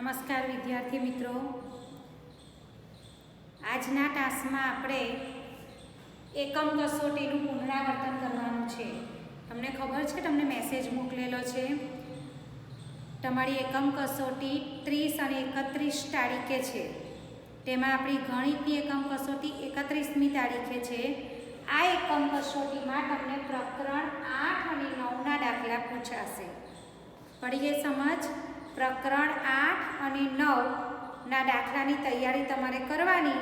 નમસ્કાર વિદ્યાર્થી મિત્રો, આજના ટાસ્કમાં આપણે એકમ કસોટીનું પુનરાવર્તન કરવાનું છે. તમને ખબર છે, તમને મેસેજ મોકલેલો છે. તમારી એકમ કસોટી 30 અને 31 તારીખે છે. તેમાં આપણી ગણિતની એકમ કસોટી 31મી તારીખે છે. આ એકમ કસોટીમાં તમને પ્રકરણ 8 અને 9ના દાખલા પૂછાશે. પડી ગઈ સમજ? પ્રકરણ 8 અને 9ના દાખલાની તૈયારી તમારે કરવાની.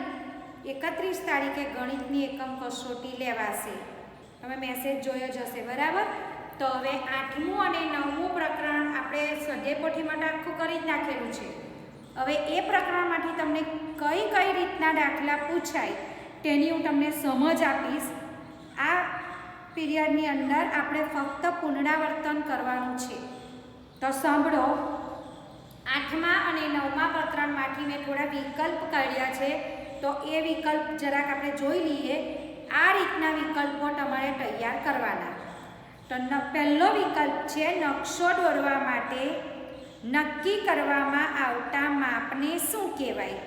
31 તારીખે ગણિતની એકમ કસોટી લેવાશે. તમે મેસેજ જોયો જ હશે, બરાબર? તો હવે 8મું અને 9મું પ્રકરણ આપણે સ્વાધ્યાય પોથીમાં આખું કરી જ નાખેલું છે. હવે એ પ્રકરણમાંથી તમને કઈ કઈ રીતના દાખલા પૂછાય તેની હું તમને સમજ આપીશ. આ પીરિયડની અંદર આપણે ફક્ત પુનરાવર્તન કરવાનું છે. તો સાંભળો, 8મા અને 9મા પ્રકરણમાંથી મેં થોડા વિકલ્પ કાઢ્યા છે. તો એ વિકલ્પ જરાક આપણે જોઈ લઈએ. આ રીતના વિકલ્પો તમારે તૈયાર કરવાના. તો પહેલો વિકલ્પ છે નકશો દોરવા માટે નક્કી કરવામાં આવતા માપને શું કહેવાય?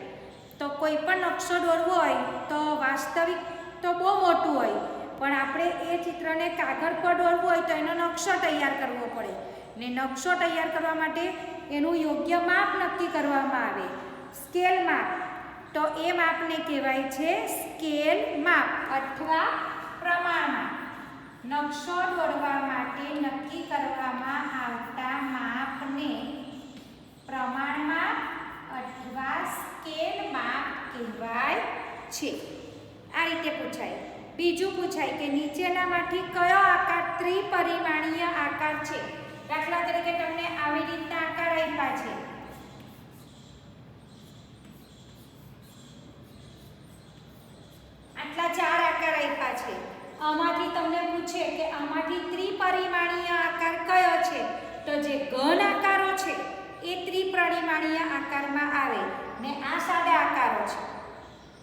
તો કોઈ પણ નકશો દોરવો હોય તો વાસ્તવિક તો બહુ મોટું હોય, પણ આપણે એ ચિત્રને કાગળ પર દોરવું હોય તો એનો નકશો તૈયાર કરવો પડે. ને નકશો તૈયાર કરવા માટે એનું યોગ્ય માપ નક્કી કરવામાં આવે, સ્કેલ માપ. તો એ માપને કહેવાય છે સ્કેલ માપ અથવા પ્રમાણ માપ. નકશો દોરવા માટે નક્કી કરવામાં આવતા માપને પ્રમાણ માપ અથવા સ્કેલ માપ કહેવાય છે. આ રીતે પૂછાય. બીજું પૂછાય કે નીચેનામાંથી કયો આકાર ત્રિપરિમાણીય આકાર છે? દાખલા તરીકે તમને આવી રીતના આકાર આપ્યા છે. આટલા 4 આકાર આપ્યા છે. આમાંથી તમને પૂછે કે આમાંથી ત્રિપરિમાણીય આકાર કયો છે? તો જે ઘન આકારો છે એ ત્રિપરિમાણીય આકારમાં આવે ને આ સાદા આકારો છે,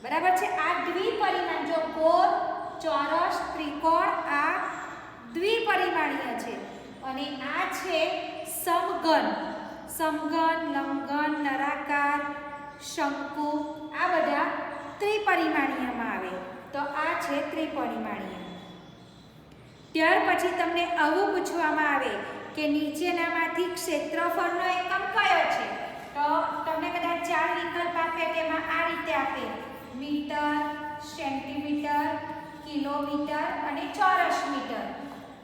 બરાબર છે. આ દ્વિપરિમાણ, જો ગોળ, ચોરસ, ત્રિકોણ, આ દ્વિપરિમાણીય છે. અને આ છે સમઘન. સમઘન, લંબઘન, નળાકાર, શંકુ, આ બધા ત્રિપરિમાણીયમાં આવે. તો આ છે ત્રિપરિમાણીય. ત્યાર પછી તમને આવું પૂછવામાં આવે કે નીચેનામાંથી ક્ષેત્રફળનો એકમ કયો છે? તો તમને કદાચ 4 વિકલ્પ આપે, તેમાં આ રીતે આપે: મીટર, સેન્ટીમીટર, કિલોમીટર અને ચોરસ મીટર.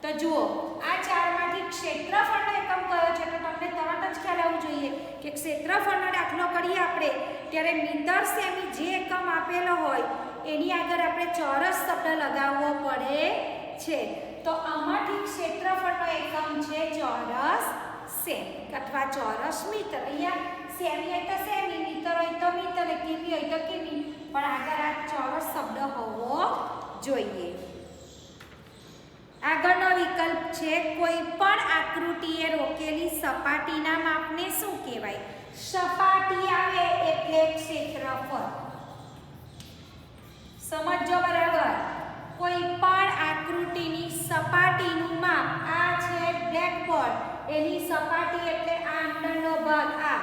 તો જુઓ, આ 4માંથી ક્ષેત્રફળનો એકમ કયો છે? તો તમને તરત જ ખ્યાલ આવવો જોઈએ કે ક્ષેત્રફળનો દાખલો કરીએ આપણે ત્યારે મીટર, સેમી જે એકમ આપેલો હોય એની આગળ આપણે ચોરસ શબ્દ લગાવવો પડે છે. તો આમાંથી ક્ષેત્રફળનો એકમ છે ચોરસ સેમી અથવા ચોરસ મીટર. અહીંયા સેમી હોય તો સેમી, મીટર હોય તો મીટર, કિમી હોય તો કિમી, પણ આગળ આ ચોરસ શબ્દ હોવો જોઈએ. આગળનો વિકલ્પ છે કોઈ પણ આકૃતિએ રોકેલી સપાટીના માપને શું કહેવાય? સપાટી આવે એટલે ક્ષેત્રફળ. સમજો બરાબર. કોઈ પણ આકૃતિની સપાટીનું માપ, આ છે બ્લેકબોર્ડ, એની સપાટી એટલે આ અંદરનો ભાગ, આ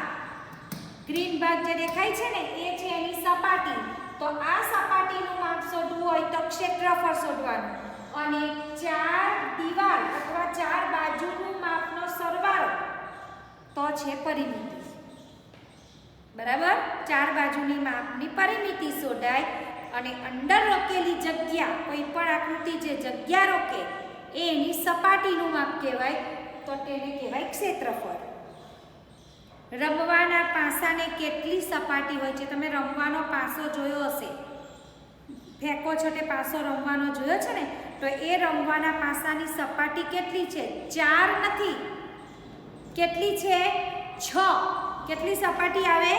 ગ્રીન ભાગ જે દેખાય છે ને એ છે એની સપાટી. તો આ સપાટીનું માપ શોધવું હોય તો ક્ષેત્રફળ શોધવાનું. અને 4 દિવાલ અથવા 4 બાજુનું માપનો સરવાળો તો છે પરિમિતિ, બરાબર? 4 બાજુની માપની પરિમિતિ શોધાય. અને અંદર રોકેલી જગ્યા, કોઈ પણ આકૃતિ જે જગ્યા રોકે એ એની સપાટીનું માપ કહેવાય. તો તેને કહેવાય ક્ષેત્રફળ. રમવાના પાસાને કેટલી સપાટી હોય છે? તમે રમવાનો પાસો જોયો હશે, ફેંકો છો તે પાસો રમવાનો જોયો છે ને? તો એ રમવાના પાસાની સપાટી કેટલી છે? 4 નથી. કેટલી છે? 6. કેટલી સપાટી આવે?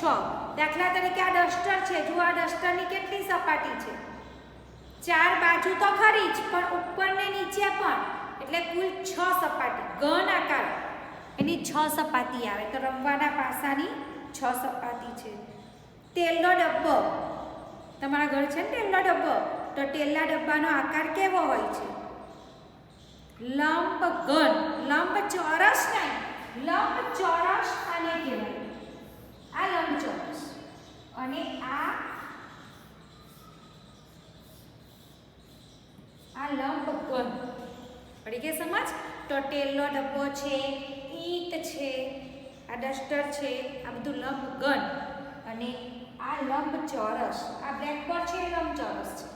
6. દાખલા તરીકે આ ડસ્ટર છે, જો આ ડસ્ટરની કેટલી સપાટી છે? 4 બાજુ તો ખરી જ, પણ ઉપર ને નીચે પણ, એટલે કુલ 6 સપાટી. ઘન આકાર એની 6 સપાટી આવે. તો રમવાના પાસાની 6 સપાટી છે. તેલનો ડબ્બો, તમારા ઘર છે ને તેલનો ડબ્બો, તો તેલના ડબ્બાનો આકાર કેવો હોય છે? લંબ ઘન. લંબ ચોરસ નહીં, લંબ ચોરસ આને કહેવાય. આ લંબચોરસ અને આ લંબઘન. પડી ગઈ સમજ? તો તેલનો ડબ્બો છે, ઈંટ છે, આ ડસ્ટર છે, આ બધું લંબઘન. અને આ લંબચોરસ, આ બ્લેકબોર્ડ છે એ લંબચોરસ છે.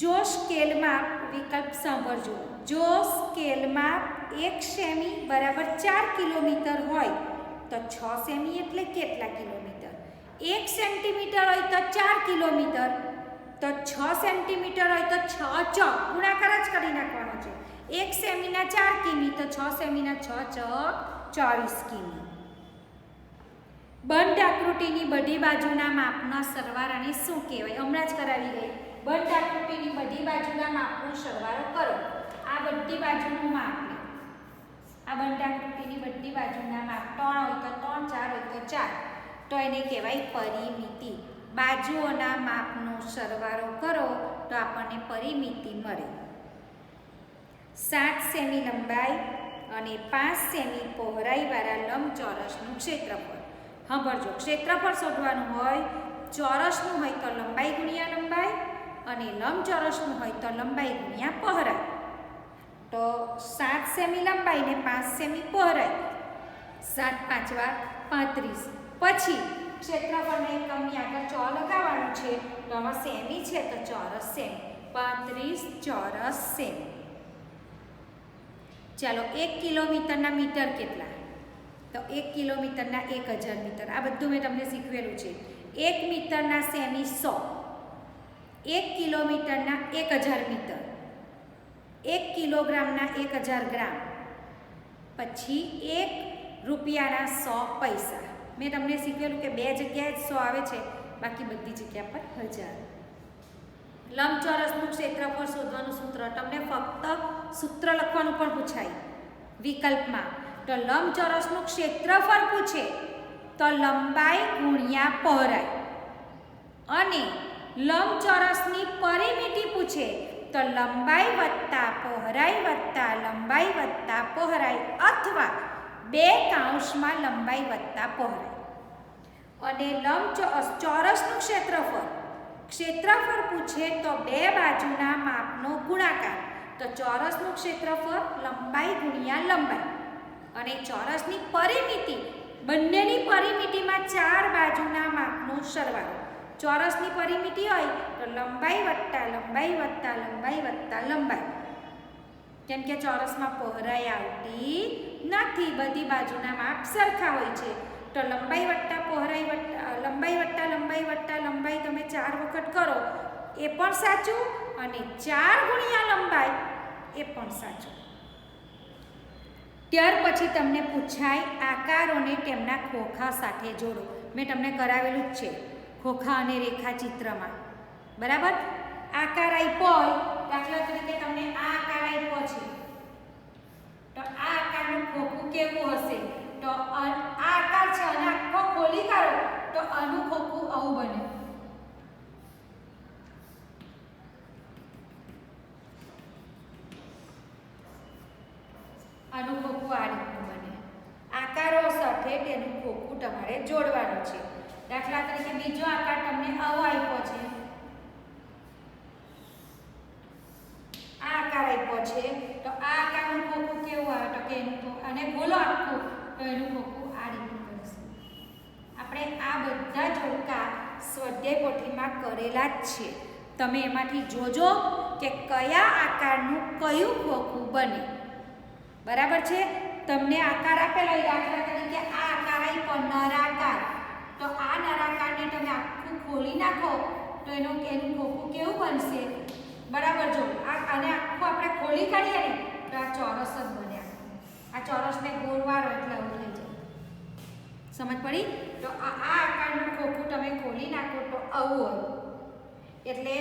જો સ્કેલ માપ, વિકલ્પ સાંભળજો, જો સ્કેલ માપ 1 સેમી બરાબર 4 કિલોમીટર હોય તો 6 સેમી એટલે કેટલા કિલોમીટર? 1 સેન્ટીમીટર હોય તો 4 કિલોમીટર, તો 6 સેન્ટીમીટર હોય તો 6 ચોક ગુણાકાર જ કરી નાખવાનો છે. 1 સેમીના 4 કિમી તો 6 સેમીના 6 ચોક 24 કિમી. બંધ આકૃતિની બધી બાજુના માપનો સરવાળાને શું કહેવાય? હમણાં જ કરાવી ગઈ. બંધ આકૃતિની બધી બાજુના માપનો સરવાળો કરો. આ બધી બાજુનું માપ લે. આ બંધ આકૃતિની બધી બાજુના માપ 3 હોય તો 3, 4 હોય તો 4, તો એને કહેવાય પરિમિતિ. બાજુઓના માપનો સરવાળો કરો તો આપણને પરિમિતિ મળે. 7 સેમી લંબાઈ અને 5 સેમી પહોળાઈવાળા લંબચોરસનું ક્ષેત્રફળ. સાંભળજો, ક્ષેત્રફળ શોધવાનું હોય, ચોરસનું હોય તો લંબાઈ ગુણ્યા લંબાઈ અને લંબચોરસનું હોય તો લંબાઈ ગુણ્યા પહોળાઈ. તો 7 સેમી લંબાઈ ને 5 સેમી પહોળાઈ, 7 5 વાર 35. પછી ક્ષેત્રફળના એકમની આગળ 4 લગાવવાનું છે, તો આમાં સેમી છે તો ચોરસ સેમી, 35 ચોરસ સેમી. ચાલો, 1 કિલોમીટરના મીટર કેટલા? તો 1 કિલોમીટરના 1000 મીટર. આ બધું મેં તમને શીખવેલું છે. 1 મીટરના સેમી 100, 1 કિલોમીટરના 1000 મીટર, 1 કિલોગ્રામના 1000 ગ્રામ, પછી 1 રૂપિયાના 100 પૈસા. મેં તમને શીખવેલું કે 2 જગ્યાએ જ 100 આવે છે, બાકી બધી જગ્યા પર 1000. લંબચોરસનું ક્ષેત્રફળ શોધવાનું સૂત્ર, તમને ફક્ત સૂત્ર લખવાનું પણ પૂછાય વિકલ્પમાં. તો લંબચોરસનું ક્ષેત્રફળ પૂછે તો લંબાઈ ગુણ્યા પહોળાઈ, અને લંબચોરસની પરિમિતિ પૂછે તો લંબાઈ વત્તા પહોળાઈ વત્તા લંબાઈ વત્તા પહોળાઈ, અથવા 2 કૌંસમાં લંબાઈ વત્તા પહોળાઈ. અને ચોરસનું ક્ષેત્રફળ પૂછે તો 2 બાજુના માપનો ગુણાકાર. તો ચોરસનું ક્ષેત્રફળ લંબાઈ ગુણ્યા લંબાઈ, અને ચોરસની પરિમિતિ, બંનેની પરિમિતિમાં 4 બાજુના માપનો સરવાળો. ચોરસની પરિમિતિ હોય તો લંબાઈ વત્તા લંબાઈ વત્તા લંબાઈ વત્તા લંબાઈ. કેમ કે ચોરસમાં પહોળાઈ આવતી નથી, બધી બાજુના માપ સરખા હોય છે. તો લંબાઈ વત્તા પહોળાઈ વત્તા લંબાઈ વત્તા લંબાઈ વત્તા લંબાઈ તમે 4 વખત કરો એ પણ સાચું, અને 4 ગુણ્યા લંબાઈ એ પણ સાચું. ત્યાર પછી તમને પૂછાય આકારોને તેમના ખોખા સાથે જોડો. મેં તમને કરાવેલું જ છે ખોખા અને રેખાચિત્રમાં, બરાબર? આકાર આપ્યો હોય, દાખલા તરીકે તમને આ આકાર આપ્યો છે, તો આ આકારનું ખોખું કેવું હશે? તો આ આકાર છે અને આખો ખોલી કાઢો તો આનું ખોખું આવું બને. આનું ખોખું આ રીતનું બને. આકારો સાથે તેનું ખોખું તમારે જોડવાનું છે. દાખલા તરીકે બીજો આકાર તમને આવો આપ્યો છે, આ આકાર આપ્યો છે, તો આ આકારનું ખોખું કેવું આવે? તો કે એનું, અને બોલો આખું, તો એનું ખોખું આ રીતનું બનશે. આપણે આ બધા જોડકા સ્વાધ્યાય પોથીમાં કરેલા જ છે. તમે એમાંથી જોજો કે કયા આકારનું કયું ખોખું બને. બરાબર છે? તમને આકાર આપેલો હોય, દાખલા તરીકે આ આકાર આપ્યો નરાકાર, તો આ નરાકારને તમે આખું ખોલી નાખો તો એનું ખોખું કેવું બનશે? બરાબર, જો આને આખું આપણે ખોલી કાઢીએ ને તો આ ચોરસ જ બને. આ ચોરસને ગોળ વાળો એટલે આવું થઈ જાય. સમજ પડી? તો આ આકારનું ખોખું તમે ખોલી નાખો તો આવું હોય. એટલે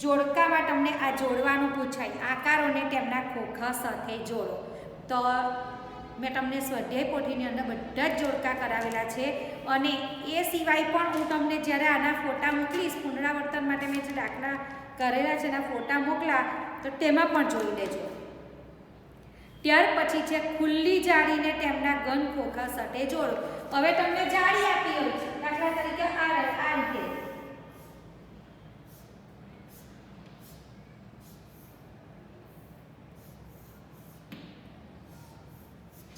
જોડકામાં તમને આ જોડવાનું પૂછાય, આકારોને તેમના ખોખા સાથે જોડો. તો મેં તમને સ્વાધ્યાય પોથીની અંદર બધા જ જોડકા કરાવેલા છે, અને એ સિવાય પણ હું તમને જ્યારે આના ફોટા મોકલીશ, પુનરાવર્તન માટે મેં જે દાખલા કરેલા છે એના ફોટા મોકલા તો તેમાં પણ જોઈ લેજો. ત્યાર પછી છે ખુલ્લી જાળીને તેમના ઘન ખોખા સાથે જોડો. હવે તમને જાળી આપી હોય, દાખલા તરીકે આ રીતે.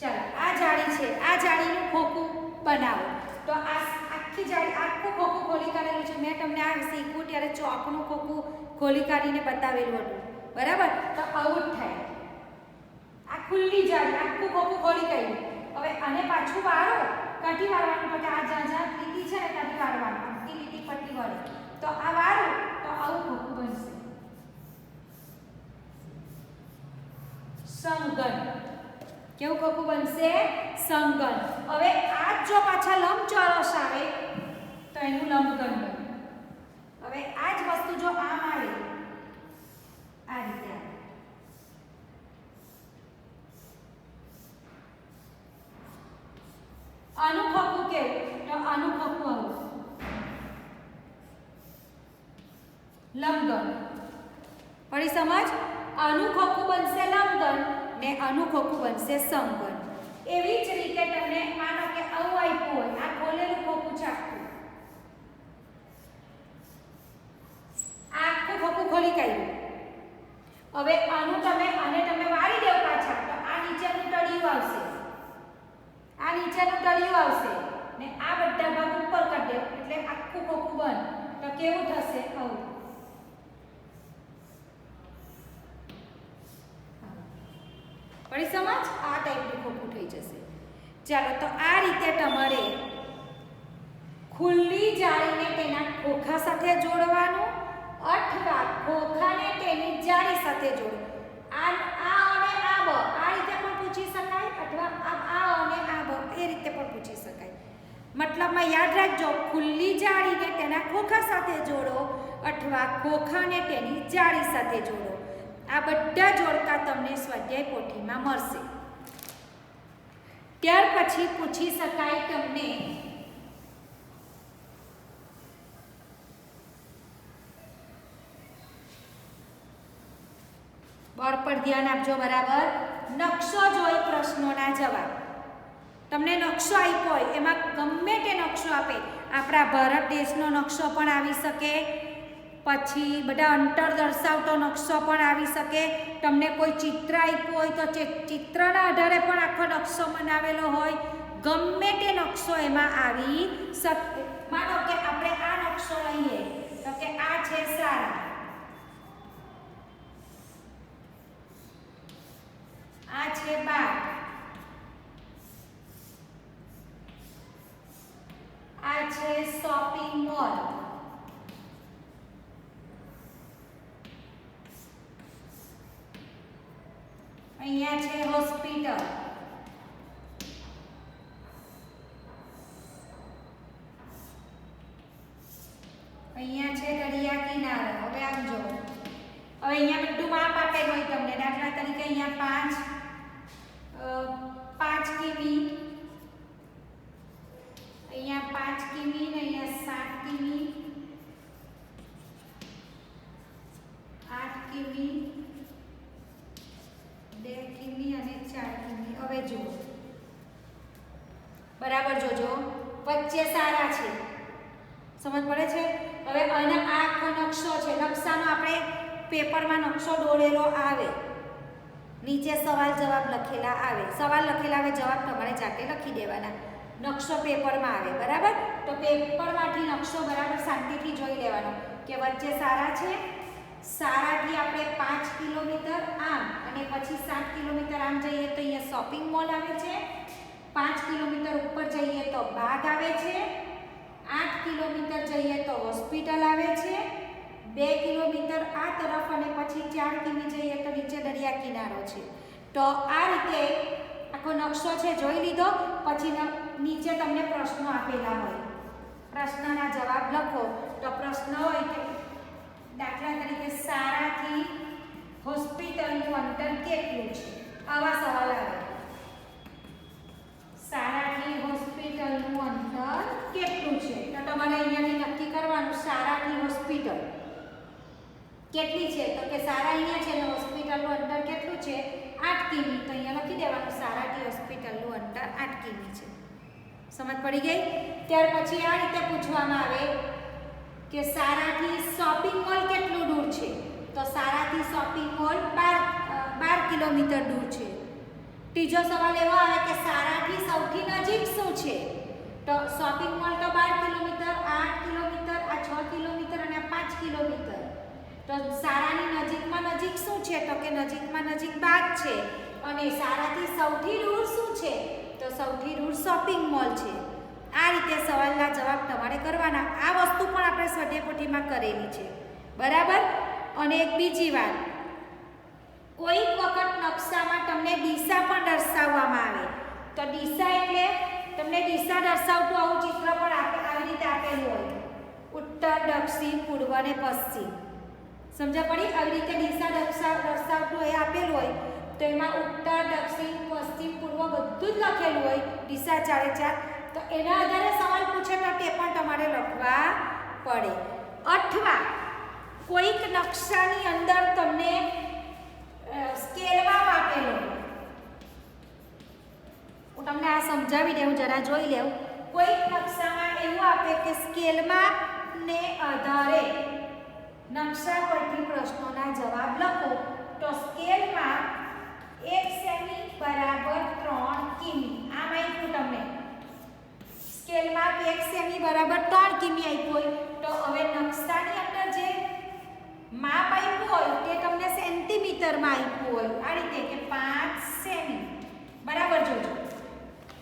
ચાલો આ જાળી છે, આ જાળીનું ખોખું બનાવો. તો આ આખી જાળી આખું ખોખું ખોલી કાઢેલું છે. મેં તમને આ શીખવું ત્યારે ચોકનું ખોખું ખોલી કાઢીને બતાવેલું હતું, બરાબર? તો આવું જ થાય. આ ખુલ્લી જાળી આખું ખોખું ખોલી કાઢ્યું. હવે આને પાછું વાળો. કાઢી વાળવાનું, તો આ જ્યાં લીટી છે ને કાઢી વાળવાનું. આખી લીટી પટ્ટી વાળો તો આ વાળો તો આવું ખોખું બનશે. સમઘન. કેવું ખોખું બનશે? સમઘન. હવે આ જો પાછા લંબચોરસ આવે તો એનું લંબઘન બને. હવે આ જ વસ્તુ જો આમ આવે આ રીતે આવે. આનું ખોખું કેવું? તો આનું ખોખું આવું લંબઘન. પડી સમજ? આનું ખોખું બનશે લંબઘન ને આનું ખોખું બનશે સમઘન. એવી જ રીતે તમને માનો કે આવું આપ્યું હોય, આ ખોલેલું ખોખું છે આખું, આ આખું ખોખું ખોલી કાઢ્યું. હવે આને તમે વાળી દેવ પાછા, તો આ નીચેનું તળિયું આવશે, આ નીચેનું તળિયું આવશે ને આ બધા ભાગ ઉપર કરી દેવ એટલે આખું ખોખું બન. તો કેવું થશે? આવું. પડી સમજ? આ ટાઈપનું ખોખું થઈ જશે. ચાલો તો આ રીતે તમારે ખુલ્લી જાળીને તેના ખોખા સાથે જોડવાનું અથવા ખોખાને તેની જાળી સાથે જોડો. આ અને આ બ આ રીતે પણ પૂછી શકાય અથવા આ અને આ બ એ રીતે પણ પૂછી શકાય. મતલબમાં યાદ રાખજો, ખુલ્લી જાળીને તેના ખોખા સાથે જોડો અથવા ખોખાને તેની જાળી સાથે જોડો. આ બધા જોડકા તમને સ્વાધ્યાય પોથીમાં મળશે. ત્યાર પછી પૂછી શકાય તમને બોર્ડ પર ધ્યાન આપજો, બરાબર? નકશો જોઈ પ્રશ્નોના જવાબ. તમને નકશો આપ્યો હોય, એમાં ગમે તે નકશો આપે, આપણા ભારત દેશનો નકશો પણ આવી શકે, પછી બધા અંતર દર્શાવતો નકશો પણ આવી શકે. તમને કોઈ ચિત્ર આપ્યું હોય તો ચિત્રના આધારે પણ આખો નકશો બનાવેલો હોય, ગમે તે નકશો એમાં આવી શકે. માનો કે આપણે આ નકશો લઈએ તો કે આ છે સારા, આ છે બાગ, આ છે શોપિંગ મોલ, અહીંયા છે હોસ્પિટલ, અહીંયા છે દરિયા કિનારો. હવે આમ જો, હવે અહીંયા બધું માપ આપેલું હોય તમને. દાખલા તરીકે અહીંયા 5 કિમી, અહીંયા 5 કિમી ને અહીંયા 7 કિમી, 8 કિમી, 2 કિમી અને 4 કિમી. હવે જુઓ, બરાબર જોજો, વચ્ચે સારા છે, સમજ પડે છે? હવે આનો આ આખો નકશો છે. નકશાનો આપણે પેપરમાં નકશો દોરેલો આવે, નીચે સવાલ જવાબ લખેલા આવે. સવાલ લખેલા આવે, જવાબ તમારે જાતે લખી દેવાના. નકશો પેપરમાં આવે, બરાબર? તો પેપરમાંથી નકશો બરાબર શાંતિથી જોઈ લેવાનો કે વચ્ચે સારા છે. સારાથી આપણે 5 કિલોમીટર આમ અને પછી 7 કિલોમીટર આમ જઈએ તો અહીંયા શોપિંગ મોલ આવે છે. 5 કિલોમીટર ઉપર જઈએ તો બાગ આવે છે. 8 કિલોમીટર જઈએ તો હોસ્પિટલ આવે છે. 2 કિલોમીટર આ તરફ અને પછી 4 કિમી જઈએ તો નીચે દરિયા કિનારો છે. તો આ રીતે આખો નકશો છે જોઈ લીધો. પછી નીચે તમને પ્રશ્નો આપેલા હોય, પ્રશ્નના જવાબ લખો. તો પ્રશ્ન હોય કે દાખલા તરીકે સારાથી હોસ્પિટલનું અંતર કેટલું છે, આવા સવાલ આવે. સારાથી હોસ્પિટલનું અંતર કેટલું છે? તો તમારે અહીંયાથી નક્કી કરવાનું સારાથી હોસ્પિટલ. કેટલી છે તો કે સારા અહીંયા છે ને હોસ્પિટલનું અંતર કેટલું છે 8 કિમી તો અહીંયા લખી દેવાનું સારાથી હોસ્પિટલનું અંતર 8 કિમી છે સમજ પડી ગઈ ત્યાર પછી આ રીતે પૂછવામાં આવે કે સારાથી શોપિંગ મોલ કેટલું દૂર છે તો સારાથી શોપિંગ મોલ 12 કિલોમીટર દૂર છે ત્રીજો સવાલ એવો આવે કે સારાથી સૌથી નજીક શું છે તો શોપિંગ મોલ તો 12 કિલોમીટર 8 કિલોમીટર આ 6 કિલોમીટર અને આ 5 કિલોમીટર તો સારાની નજીકમાં નજીક શું છે તો કે નજીકમાં નજીક બાગ છે અને સારાથી સૌથી દૂર શું છે તો સૌથી દૂર શોપિંગ મોલ છે આ રીતે સવાલના જવાબ તમારે કરવાના આ વસ્તુ પણ આપણે સ્વાધ્યાય કરેલી છે બરાબર અને એક બીજી વાત કોઈક વખત નકશામાં તમને દિશા પણ દર્શાવવામાં આવે તો દિશા એટલે તમને દિશા દર્શાવતું આવું ચિત્ર પણ આવી રીતે આપેલું હોય ઉત્તર દક્ષિણ પૂર્વ અને પશ્ચિમ સમજા પડી આવી રીતે દિશા દર્શાવતું એ આપેલું હોય તો એમાં ઉત્તર દક્ષિણ પશ્ચિમ પૂર્વ બધું જ લખેલું હોય દિશા 4 તો એના આધારે સવાલ પૂછે તો તે પણ તમારે લખવા પડે અથવા કોઈક નકશાની અંદર તમને સ્કેલમાં આપેલો હું તમને આ સમજાવી દઉં જરા જોઈ લેવું કોઈક નકશામાં એવું આપે કે સ્કેલમાં ને આધારે નકશા પરથી પ્રશ્નોના જવાબ લખો તો સ્કેલમાં 1 સેમી બરાબર 3 કિમી આ આપ્યું તમને સ્કેલમાં 1 સેમી બરાબર 3 કિમી આપ્યું હોય તો હવે નકશાની અંદર જે માપ આપ્યું હોય તે તમને સેન્ટીમીટરમાં આપ્યું હોય આ રીતે કે 5 સેમી બરાબર જોજો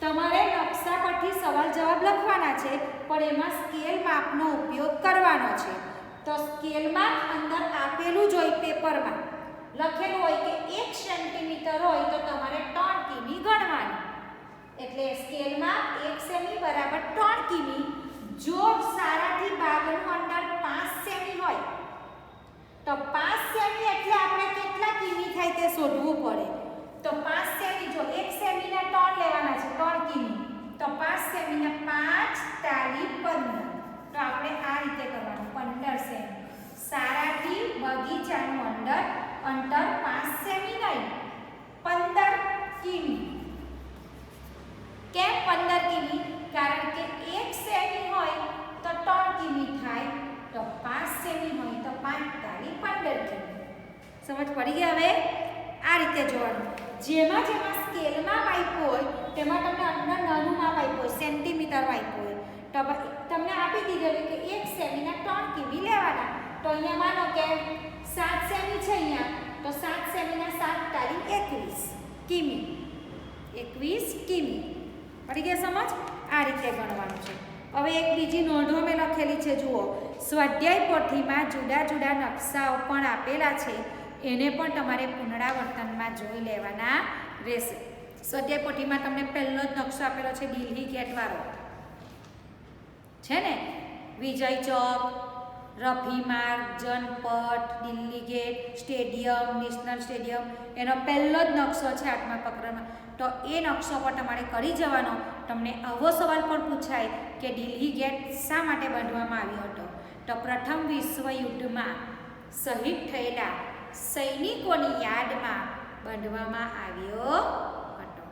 તમારે નકશા પરથી સવાલ જવાબ લખવાના છે પણ એમાં સ્કેલ માપનો ઉપયોગ કરવાનો છે તો સ્કેલમાં અંદર આપેલું જ હોય પેપરમાં લખેલું હોય કે 1 સેન્ટીમીટર હોય તો તમારે 3 કિમી ગણવાનું એટલે સ્કેલમાં 1 સેમી બરાબર 3 કિમી જો સારાથી બાગનું અંતર 5 સેમી હોય તો 5 સેમી એટલે આપણે કેટલા કિમી થાય તે શોધવું પડે તો 5 સેમી જો 1 સેમીના 3 લેવાના છે 3 કિમી તો 5 સેમીના 5 તાલી 15 તો આપણે આ રીતે કરવાનું 15 સેમી સારાથી બગીચાનું અંતર 5 સેમી નહીં 15 કિમી કેમ 15 કિમી કારણ કે 1 સેમી હોય તો 3 કિમી થાય તો 5 સેમી હોય તો 5 તાલી 15 કિમી સમજ પડી ગઈ હવે આ રીતે જોવાનું જેમાં સ્કેલમાં આપ્યું હોય તેમાં તમને અંદર નાનું માપ આપ્યું હોય સેન્ટીમીટરમાં આપ્યું હોય તો તમને આપી દીધેલું કે 1 સેમીના 3 કિમી લેવાના તો અહીંયા માનો કે 7 સેમી છે અહીંયા તો 7 સેમીના 7 તાલી 21 કિમી 21 કિમી પડી ગયા સમજ આ રીતે ગણવાનું છે હવે એક બીજી નોંધો મેં લખેલી છે જુઓ સ્વાધ્યાય પોથીમાં જુદા જુદા નકશાઓ પણ આપેલા છે એને પણ તમારે પુનરાવર્તનમાં જોઈ લેવાના રહેશે સ્વાધ્યાય પોથીમાં તમને પહેલો જ નકશો આપેલો છે દિલ્હી ગેટ વાળો છે ને વિજય Chowk Rafi Marg Janpath Delhi gate stadium national stadium એનો પહેલો જ નકશો છે 8મા પ્રકરણમાં તો એ નકશો પર તમારે કરી જવાનો તમને આવો સવાલ પણ પૂછાય કે દિલ્હી ગેટ શા માટે બાંધવામાં આવ્યો હતો તો પ્રથમ વિશ્વયુદ્ધમાં શહીદ થયેલા સૈનિકોની યાદમાં બાંધવામાં આવ્યો હતો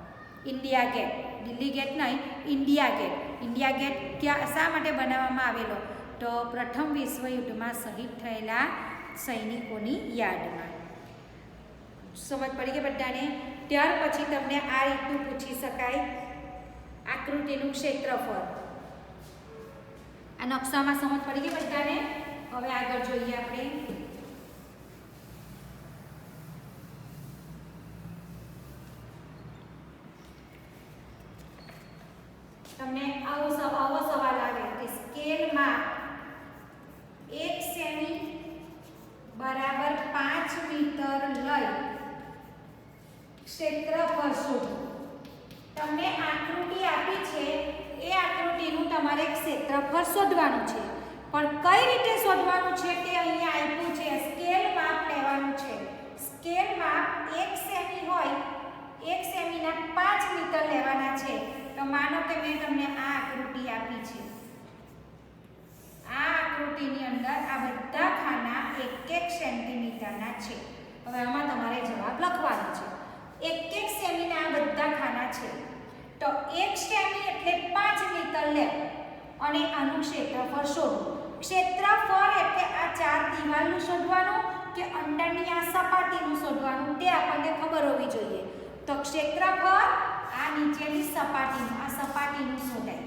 ઇન્ડિયા ગેટ દિલ્હી ગેટ નહીં ઇન્ડિયા ગેટ શા માટે બનાવવામાં આવેલો તો પ્રથમ વિશ્વયુદ્ધમાં શહીદ થયેલા સૈનિકોની યાદમાં સમજ પડી ગઈ બધાને ત્યાર પછી તમને આ રીતનું પૂછી શકાય આકૃતિનું ક્ષેત્રફળ આ નકશામાં સમજ પડી ગઈ બધાને હવે આગળ જોઈએ આપણે તમને આવો સવાલ આવે કે સ્કેલમાં 1 સેમી બરાબર 5 મીટર લઈ ક્ષેત્રફળ શોધો તમને આકૃતિ આપી છે એ આકૃતિનું તમારે ક્ષેત્રફળ શોધવાનું છે પણ કઈ રીતે શોધવાનું છે તે અહીંયા આપ્યું છે સ્કેલ માપ લેવાનું છે સ્કેલ માપ 1 સેમી હોય 1 સેમીના 5 મીટર લેવાના છે તો માનો કે મેં તમને આ આકૃતિ આપી છે આ આકૃતિની અંદર આ બધા ખાના 1-1 સેન્ટીમીટરના છે. હવે આમાં તમારે જવાબ લખવાનો છે. 1 સેમીના આ બધા ખાના છે તો 1 સેમી એટલે 5 મીટર લે અને આનું ક્ષેત્રફળ શોધો. ક્ષેત્રફળ એટલે આ ચાર દિવાલનું શોધવાનું કે અંદરની આ સપાટીનું શોધવાનું તે આપણને ખબર હોવી જોઈએ. તો ક્ષેત્રફળ આ નીચેની સપાટીનું, આ સપાટીનું શોધાય,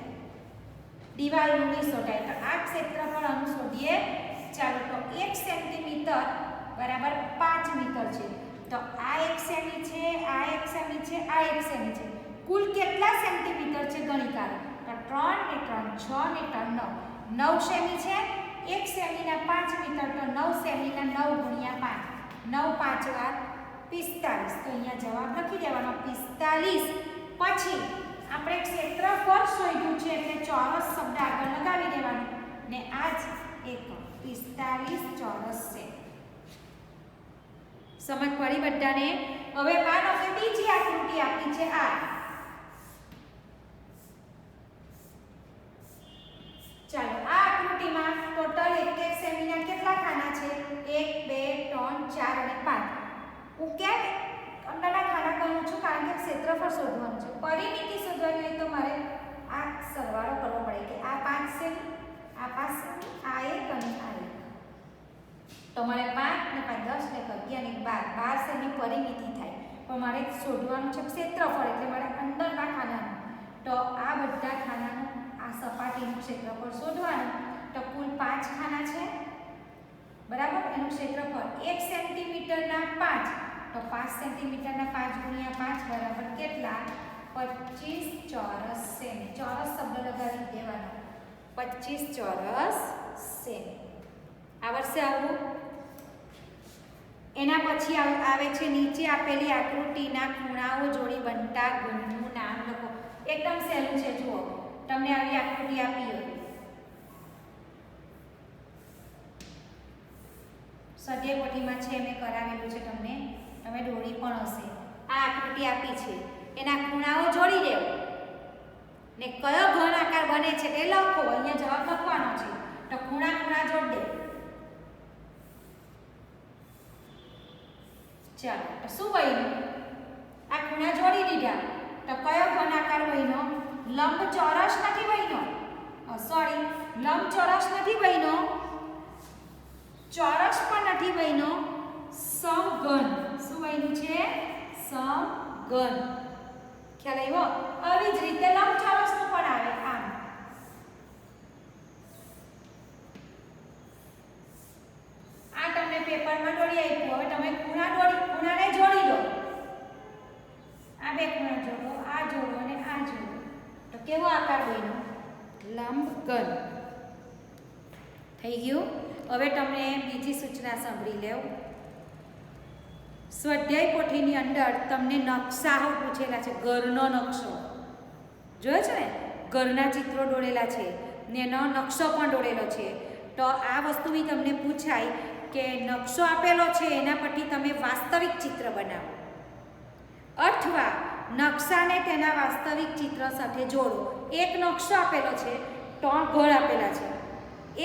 દિવાલનું નહીં શોધાય. તો આ ક્ષેત્રફળ આનું શોધીએ. ચાલો, તો 1 સેન્ટીમીટર બરાબર 5 મીટર છે. તો આ 1 સેમી છે, આ 1 સેમી છે, આ 1 સેમી છે. કુલ કેટલા સેન્ટીમીટર છે ગણી કાઢો. તો 3 ને 3 6 ને 3 9 9 સેમી છે. 1 સેમીના 5 મીટર તો 9 સેમીના 9 ગુણ્યા 5 9 5 વાર 45. તો અહીંયા જવાબ લખી દેવાનો 45. પછી આપણે ક્ષેત્રફળ શોધ્યું છે એટલે ચોરસ શબ્દ આગળ લગાવી દેવાનો ને આ જ એક 45 ચોરસ છે. સમજ પડી બધાને? હવે માનો કે બીજી આકૃતિ આપી છે આ. ચાલો, આ આકૃતિમાં ટોટલ 1 સેમીના કેટલા ખાના છે? 1 2 3 4 અને 5. હું કેમ અંદરના ખાના કહું છું? કારણ કે ક્ષેત્રફળ શોધવાનું છે. પરિમિતિ શોધવાની હોય તો મારે આ સરવાળો કરવો પડે કે આ 5 સેમી, આ 5 સેમી, આ 1 અને આ 1. તો મારે 5 ને 5 10 ને 11 ને 12 સેમી પરિમિતિ થાય. પણ મારે શોધવાનું છે ક્ષેત્રફળ એટલે મારે અંદરના ખાનાનું. તો આ બધા ખાનાનું આ સપાટીનું ક્ષેત્રફળ શોધવાનું. તો કુલ 5 ખાના છે બરાબર. એનું ક્ષેત્રફળ 1 સેન્ટીમીટરના 5. તો 5 સેન્ટીમીટરના 5 ગુણ્યા 5 બરાબર કેટલા? 25 ચોરસ સેમી. ચોરસ શબ્દ લગાવી દેવાનો. 25 ચોરસ સેમી આવડશે આવું. એના પછી આવે છે નીચે આપેલી આકૃતિના ખૂણાઓ જોડી બનતા ગુણનું નામ લખો. એકદમ સહેલું છે. જુઓ, તમને આવી આકૃતિ આપી હોય, સ્વાધ્યાય પોથીમાં છે, મેં કરાવેલું છે તમને, તમે દોરી પણ હશે. આ આકૃતિ આપી છે, એના ખૂણાઓ જોડી દેવો ને કયો ઘન આકાર બને છે તે લખો. અહીંયા જવાબ લખવાનો છે. તો ખૂણા ખૂણા જોડ દે. ચાલો, તો શું બન્યું? આ ખૂણા જોડી દીધા. તો કયો ઘન આકાર બન્યો? લંબચોરસ નથી બન્યો. સોરી, લંબચોરસ નથી બન્યો, ચોરસ પણ નથી બન્યો, સમઘન. શું બન્યું છે? સમઘન. ખ્યાલ આવ્યો? આવી જ રીતે લંબચોરસનું પણ આવે આમ. આ તમને પેપરમાં દોરી આપ્યું. હવે તમે ખૂણાને જોડી દો. આ બે ખૂણા જોડો, આ જોડો અને આ જોડો. તો કેવો આકાર બન્યો? લંબઘન. થઈ ગયું? હવે તમને બીજી સૂચના સાંભળી લેવ. સ્વાધ્યાય પોથીની અંદર તમને નકશાઓ પૂછેલા છે. ઘરનો નકશો જોયો છે ને? ઘરના ચિત્રો દોરેલા છે ને એનો નકશો પણ દોરેલો છે. તો આ વસ્તુ બી તમને પૂછાય કે નકશો આપેલો છે એના પરથી તમે વાસ્તવિક ચિત્ર બનાવો અથવા નકશાને તેના વાસ્તવિક ચિત્ર સાથે જોડો. એક નકશો આપેલો છે, 3 ઘર આપેલા છે.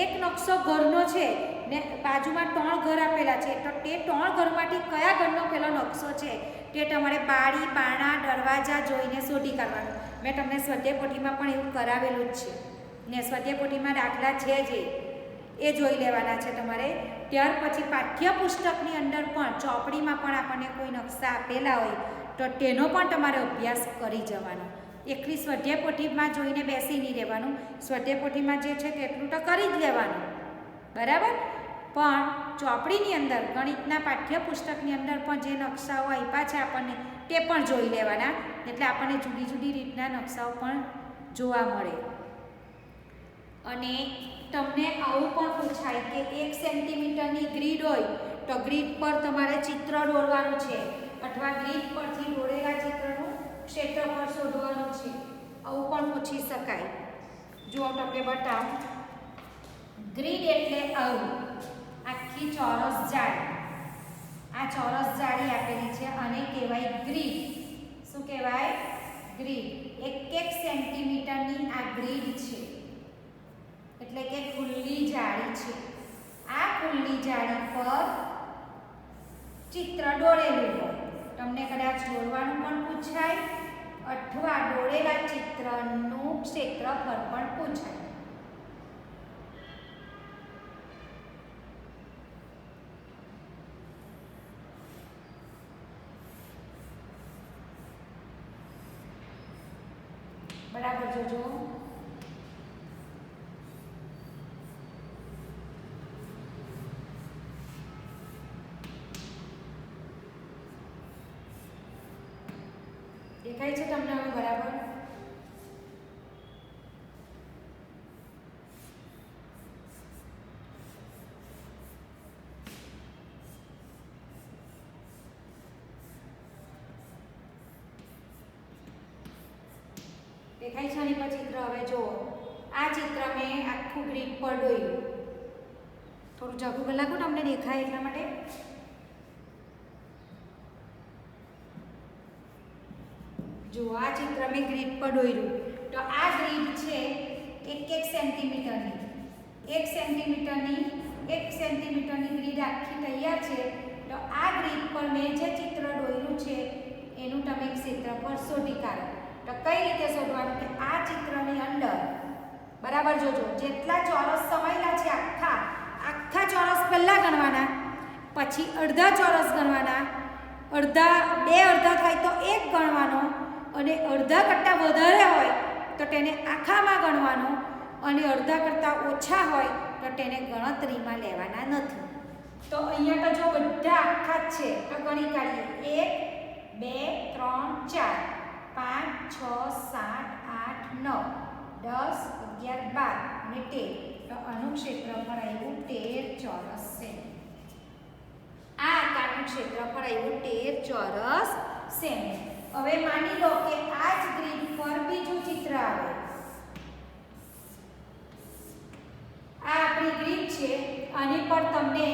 એક નકશો ઘરનો છે ને બાજુમાં 3 ઘર આપેલા છે. તો તે 3 ઘરમાંથી કયા ઘરનો પેલો નકશો છે તે તમારે બારી, બારણા, દરવાજા જોઈને શોધી કાઢવાનું. મેં તમને સ્વાધ્યાય પોથીમાં પણ એવું કરાવેલું જ છે ને સ્વાધ્યાય પોથીમાં દાખલા છે જ એ જોઈ લેવાના છે તમારે. ત્યાર પછી પાઠ્યપુસ્તકની અંદર પણ ચોપડીમાં પણ આપણને કોઈ નકશા આપેલા હોય તો તેનો પણ તમારે અભ્યાસ કરી જવાનો. એકલી સ્વાધ્યાય પોથીમાં જોઈને બેસી નહીં રહેવાનું. સ્વાધ્યાય પોથીમાં જે છે તેટલું તો કરી જ લેવાનું બરાબર. પણ ચોપડીની અંદર ગણિતના પાઠ્યપુસ્તકની અંદર પણ જે નકશાઓ આપ્યા છે આપણને તે પણ જોઈ લેવાના. એટલે આપણને જુદી જુદી રીતના નકશાઓ પણ જોવા મળે. અને તમને આવું પણ પૂછાય કે 1 સેન્ટીમીટરની ગ્રીડ હોય તો ગ્રીડ પર તમારે ચિત્ર દોરવાનું છે અથવા ગ્રીડ પરથી દોરેલા ચિત્રનું ક્ષેત્રફળ શોધવાનું છે. આવું પણ પૂછી શકાય. જો તમને બતાવું, ગ્રીડ એટલે આવું આખી ચોરસ જાળી. આ ચોરસ જાળી આપેલી છે અને કહેવાય ગ્રીડ. શું કહેવાય? ગ્રીડ. 1 સેન્ટીમીટરની આ ગ્રીડ છે એટલે કે ખુલ્લી જાળી છે. આ ખુલ્લી જાળી પર ચિત્ર દોરેલું હોય, તમને કદાચ દોરવાનું પણ પૂછાય અથવા દોરેલા ચિત્રનું ક્ષેત્રફળ પણ પૂછાય. બરાબર જોજો. દેખાય છે તમને હવે બરાબર? દેખાય છે આની પર ચિત્ર. હવે જુઓ, આ ચિત્ર મેં આખું ગ્રીડ પર દોર્યું. થોડું ઝઘડું લાગુ તમને દેખાય એટલા માટે. જો આ ચિત્ર મેં ગ્રીડ પર દોર્યું, તો આ ગ્રીડ છે 1 સેન્ટીમીટરની 1 સેન્ટીમીટરની ગ્રીડ આખી તૈયાર છે. તો આ ગ્રીડ પર મેં જે ચિત્ર દોર્યું છે એનું તમે ક્ષેત્રફળ શોધી કાઢો. તો કઈ રીતે શોધવાનું કે આ ચિત્રની અંદર બરાબર જોજો, જેટલા ચોરસ સમાયેલા છે આખા ચોરસ પહેલા ગણવાના, પછી અડધા ચોરસ ગણવાના, બે અડધા થાય તો એક ગણવાનો, અને અડધા કરતાં વધારે હોય તો તેને આખામાં ગણવાનો, અને અડધા કરતાં ઓછા હોય તો તેને ગણતરીમાં લેવાના નથી. તો અહીંયા તો જો બધા આખા જ છે તો ગણી કાઢીએ. 1 2 3 4 5 6 7 8 9 10 11 12 અને 13. તો આનું ક્ષેત્રફળ આવ્યું 13 ચોરસ સેમી. આ આકારનું ક્ષેત્રફળ આવ્યું 13 ચોરસ સેમી. હવે માની લો કે આ જ ગ્રીડ પર બીજું ચિત્ર આવે. આ આપણી ગ્રીડ છે, આની પર તમને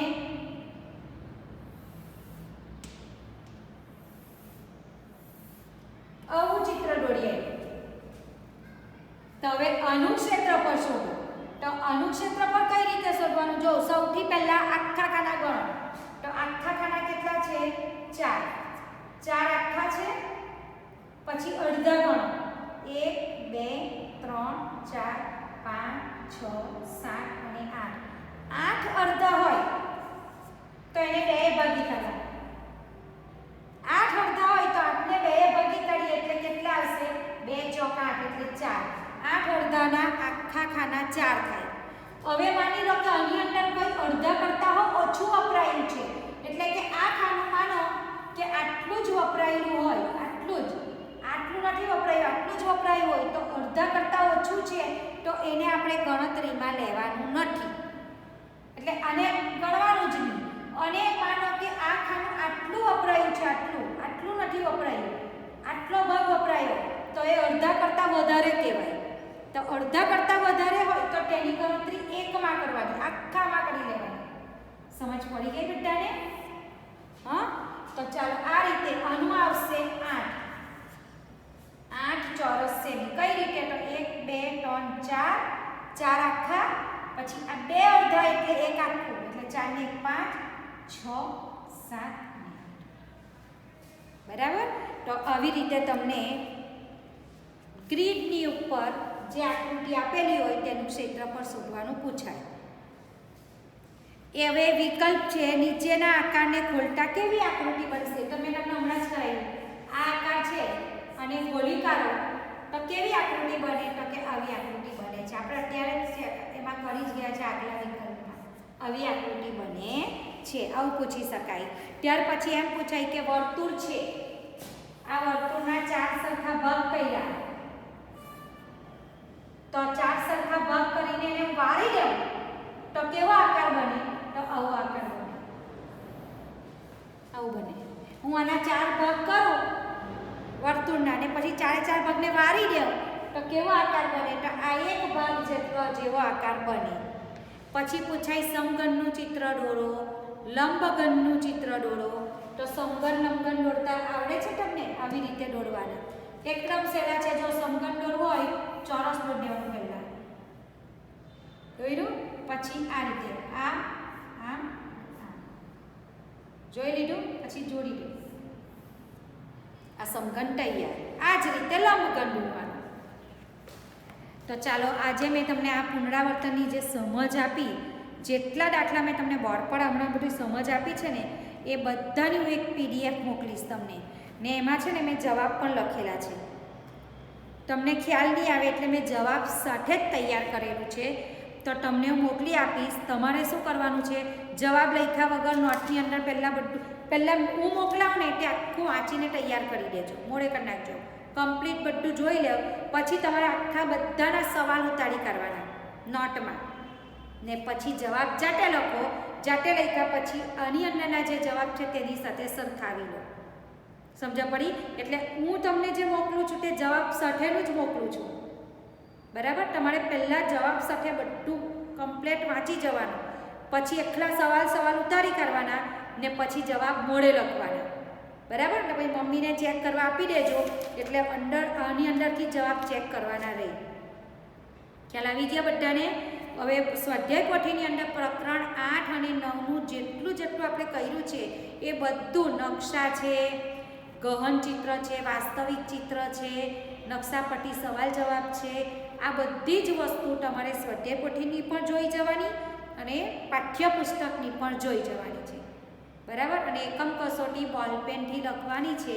આવું ચિત્ર દોરીએ. તો હવે આનું ક્ષેત્રફળ શોધો. તો આનું ક્ષેત્રફળ કઈ રીતે શોધવાનું? જો સૌથી પહેલા આખા ખાના ગણો. તો આખા ખાના કેટલા છે? 4 આખા છે. પછી અડધા ગણો. 1 2 3 4 5 6 7 અને 8 અડધા હોય તો એને 2 ભાગી કાઢો. 8 અડધા હોય તો 8 ને 2 ભાગી કાઢીએ એટલે કેટલા હશે? 2 ચોક 8 એટલે 4. 8 અડધાના આખા ખાના 4 થાય. હવે માની લો કે આની અંદર કોઈ અડધા કરતા ઓછું વપરાયું છે, એટલે કે આ ખાનું માનો કે આટલું જ વપરાયેલું હોય, આટલું નથી વપરાયું, આટલું જ વપરાયું હોય તો અડધા કરતા ઓછું છે તો એને આપણે ગણતરીમાં લેવાનું નથી, એટલે આને ગણવાનું જ નહીં. અને માનો કે આ ખાનું આટલું વપરાયું છે, આટલું નથી વપરાયું, આટલો ભાગ વપરાયો તો એ અડધા કરતાં વધારે કહેવાય. તો અડધા કરતાં વધારે હોય તો તેની ગણતરી 1 માં કરવાની, આખામાં કરી લેવાની. સમજ પડી ગઈ બધાને? હા, તો ચાલો આ રીતે આનું આવશે 8 ચોરસ સેમી. કઈ રીતે? તો 1 2 3 4 આખા, પછી આ 2 અડધા એટલે 1 આખું, એટલે 4 ને 1 5 6 7 બરાબર. તો આવી રીતે તમને ગ્રીડની ઉપર જે આકૃતિ આપેલી હોય તેનું ક્ષેત્રફળ શોધવાનું પૂછાય. એ હવે વિકલ્પ છે, નીચેના આકારને ખોલતા કેવી આકૃતિ બનશે? તો મેં તમને હમણાં જ કરાવ્યું. આ આકાર છે અને ગોળી કાઢો તો કેવી આકૃતિ બને? તો કે આવી આકૃતિ બને છે. આપણે અત્યારે જ એમાં કરી જ ગયા છે આગલા વિકલ્પમાં. આવી આકૃતિ બને છે, આવું પૂછી શકાય. ત્યાર પછી એમ પૂછાય કે વર્તુળ છે, આ વર્તુળના 4 સરખા ભાગ કર્યા, તો 4 સરખા ભાગ કરીને એને વાળી દઉં તો કેવો આકાર બને? તો આવો આકાર બને. આવું બને. હું આના 4 ભાગ કરું વર્તુળના ને પછી 4 ભાગને વાળી દઉં તો કેવો આકાર બને? તો આ એક ભાગ જેવો આકાર બને. પછી પૂછાય સમઘનનું ચિત્ર દોરો, લંબઘનનું ચિત્ર દોરો. તો સમઘન લંબઘન દોરતા આવડે છે તમને? આવી રીતે દોરવાના, એકદમ સહેલા છે. જો સમઘન દોરવું હોય ચોરસ દોરી દેવાનું પહેલા, દોર્યું, પછી આ રીતે આમ આમ આમ. જોઈ લીધું? પછી જોડી દો. આ સમઘન તૈયાર. આ જ રીતે લંબઘન દોરવાનું. તો ચાલો આજે મેં તમને આ પુનરાવર્તનની જે સમજ આપી, જેટલા દાખલા મેં તમને બોર્ડ પર હમણાં બધી સમજ આપી છે ને, એ બધાની હું એક PDF મોકલીશ તમને, ને એમાં છે ને મેં જવાબ પણ લખેલા છે. તમને ખ્યાલ નહીં આવે એટલે મેં જવાબ સાથે જ તૈયાર કરેલું છે, તો તમને હું મોકલી આપીશ. તમારે શું કરવાનું છે, જવાબ લખ્યા વગર નોટની અંદર પહેલાં હું મોકલાવું ને એટલે આખું વાંચીને તૈયાર કરી દેજો, મોડે કરી નાખજો. કમ્પ્લીટ બધું જોઈ લો, પછી તમારે આખા બધાના સવાલ ઉતારી કરવાના નોટમાં, ને પછી જવાબ જાતે લખો. જાતે લખ્યા પછી આની અંદરના જે જવાબ છે તેની સાથે સરખાવી લો. સમજ પડી? એટલે હું તમને જે મોકલું છું તે જવાબ સાથેનું જ મોકલું છું, બરાબર? તમારે પહેલાં જવાબ સાથે બધું કમ્પ્લીટ વાંચી જવાનું, પછી એકલા સવાલ ઉતારી કરવાના, ને પછી જવાબ મોડે લખવાના, બરાબર? ને પછી મમ્મીને ચેક કરવા આપી દેજો, એટલે આની અંદરથી જવાબ ચેક કરવાના રહે. ખ્યાલ આવી ગયા બધાને? હવે સ્વાધ્યાય પોથીની અંદર પ્રકરણ 8 અને 9નું જેટલું આપણે કર્યું છે એ બધું, નકશા છે, ગહન ચિત્ર છે, વાસ્તવિક ચિત્ર છે, નકશાપટ્ટી સવાલ જવાબ છે, આ બધી જ વસ્તુ તમારે સ્વાધ્યાય પોથીની પણ જોઈ જવાની અને પાઠ્યપુસ્તકની પણ જોઈ જવાની છે, બરાબર? અને એકમ કસોટી બોલપેનથી લખવાની છે.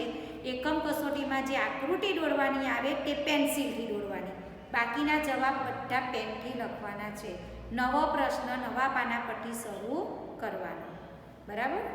એકમ કસોટીમાં જે આકૃતિ દોરવાની આવે તે પેન્સિલથી દોરવાની, બાકીના જવાબ બધા પેનથી લખવાના છે. નવો પ્રશ્ન નવા પાના પરથી શરૂ કરવાનો, બરાબર?